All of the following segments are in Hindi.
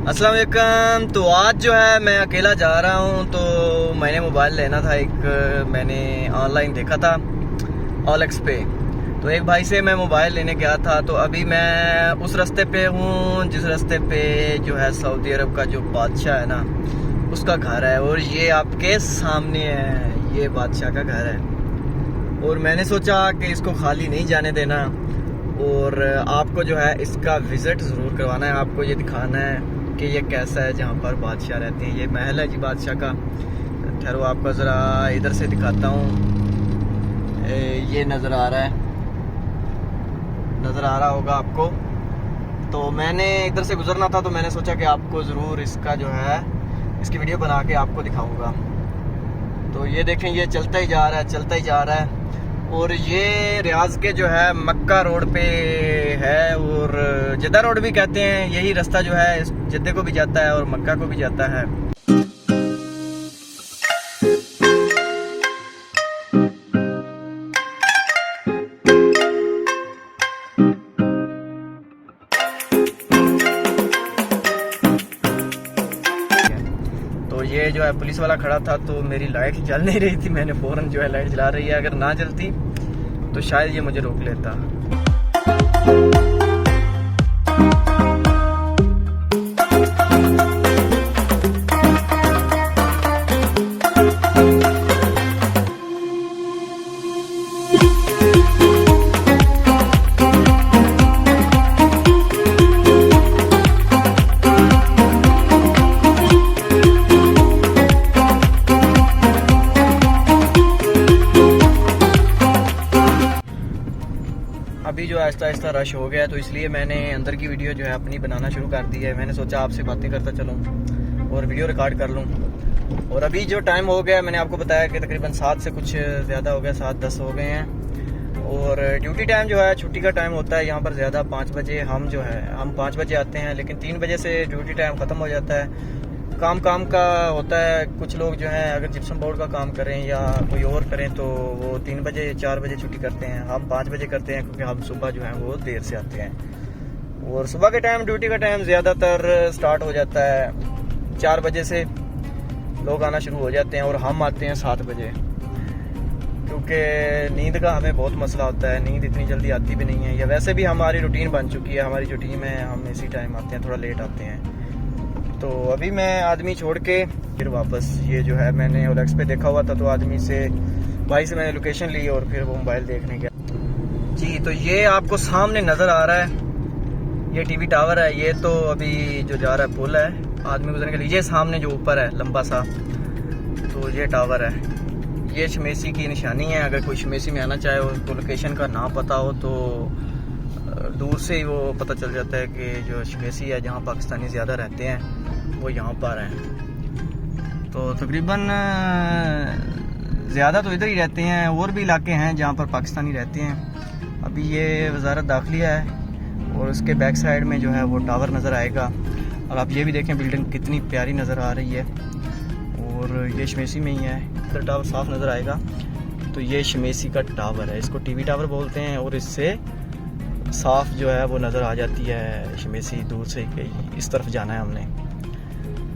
अस्सलाम वालेकुम। तो आज जो है मैं अकेला जा रहा हूँ। तो मैंने मोबाइल लेना था, एक मैंने ऑनलाइन देखा था OLX पे। तो एक भाई से मैं मोबाइल लेने गया था। तो अभी मैं उस रास्ते पे हूँ जिस रास्ते पे जो है सऊदी अरब का जो बादशाह है ना, उसका घर है। और ये आपके सामने है, ये बादशाह का घर है। और मैंने सोचा कि इसको खाली नहीं जाने देना और आपको जो है इसका विज़िट ज़रूर करवाना है। आपको ये दिखाना है कि ये कैसा है जहाँ पर बादशाह रहते हैं। ये महल है जी बादशाह का। ठहरो आपको ज़रा इधर से दिखाता हूँ। ये नज़र आ रहा है, नज़र आ रहा होगा आपको। तो मैंने इधर से गुजरना था, तो मैंने सोचा कि आपको ज़रूर इसका जो है इसकी वीडियो बना के आपको दिखाऊंगा। तो ये देखें, ये चलता ही जा रहा है, चलता ही जा रहा है। और ये रियाज के जो है मक्का रोड पे है, और जिद्दा रोड भी कहते हैं। यही रास्ता जो है जिद्दे को भी जाता है और मक्का को भी जाता है। तो ये जो है पुलिस वाला खड़ा था, तो मेरी लाइट जल नहीं रही थी। मैंने फ़ौरन जो है लाइट जला रही है। अगर ना जलती तो शायद ये मुझे रोक लेता। अभी जो आहिस्ता आहिस्ता रश हो गया, तो इसलिए मैंने अंदर की वीडियो जो है अपनी बनाना शुरू कर दी है। मैंने सोचा आपसे बातें करता चलूँ और वीडियो रिकॉर्ड कर लूँ। और अभी जो टाइम हो गया, मैंने आपको बताया कि तकरीबन 7 से कुछ ज़्यादा हो गया, 7:10 हो गए हैं। और ड्यूटी टाइम जो है, छुट्टी का टाइम होता है यहाँ पर ज़्यादा 5 बजे। हम 5 बजे आते हैं, लेकिन 3 बजे से ड्यूटी टाइम ख़त्म हो जाता है। काम का होता है। कुछ लोग जो हैं अगर जिप्सम बोर्ड का काम करें या कोई और करें तो वो 3 बजे 4 बजे छुट्टी करते हैं। हम 5 बजे करते हैं, क्योंकि हम सुबह जो है वो देर से आते हैं। और सुबह के टाइम ड्यूटी का टाइम ज़्यादातर स्टार्ट हो जाता है 4 बजे से। लोग आना शुरू हो जाते हैं और हम आते हैं 7 बजे, क्योंकि नींद का हमें बहुत मसला होता है। नींद इतनी जल्दी आती भी नहीं है, या वैसे भी हमारी रूटीन बन चुकी है। हमारी जो टीम है, हम इसी टाइम आते हैं, थोड़ा लेट आते हैं। तो अभी मैं आदमी छोड़ के फिर वापस, ये जो है मैंने OLX पे देखा हुआ था, तो आदमी से भाई से मैंने लोकेशन ली और फिर वो मोबाइल देखने गया जी। तो ये आपको सामने नज़र आ रहा है, ये टीवी टावर है। ये तो अभी जो जा रहा है पुल है आदमी गुजरने के लिए। ये सामने जो ऊपर है लंबा सा, तो ये टावर है। ये शमेसी की निशानी है। अगर कोई शमेसी में आना चाहे, उसको लोकेशन का ना पता हो, तो दूर से ही वो पता चल जाता है कि जो शमेसी है, जहाँ पाकिस्तानी ज़्यादा रहते हैं, वो यहाँ पर हैं। तो तकरीबन ज़्यादा तो इधर ही रहते हैं। और भी इलाके हैं जहाँ पर पाकिस्तानी रहते हैं। अभी ये वजारत दाखिलिया है और उसके बैक साइड में जो है वो टावर नज़र आएगा। और आप ये भी देखें, बिल्डिंग कितनी प्यारी नज़र आ रही है। और ये शमेसी में ही है, इधर टावर साफ नज़र आएगा। तो ये शमेसी का टावर है, इसको टीवी टावर बोलते हैं। और इससे साफ जो है वो नज़र आ जाती है शमेसी दूर से कि इस तरफ जाना है हमने।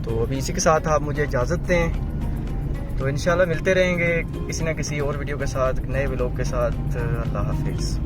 तो अभी इसी के साथ आप मुझे इजाज़त दें। तो इंशाल्लाह मिलते रहेंगे किसी ना किसी और वीडियो के साथ, नए व्लॉग के साथ। अल्लाह हाफिज़।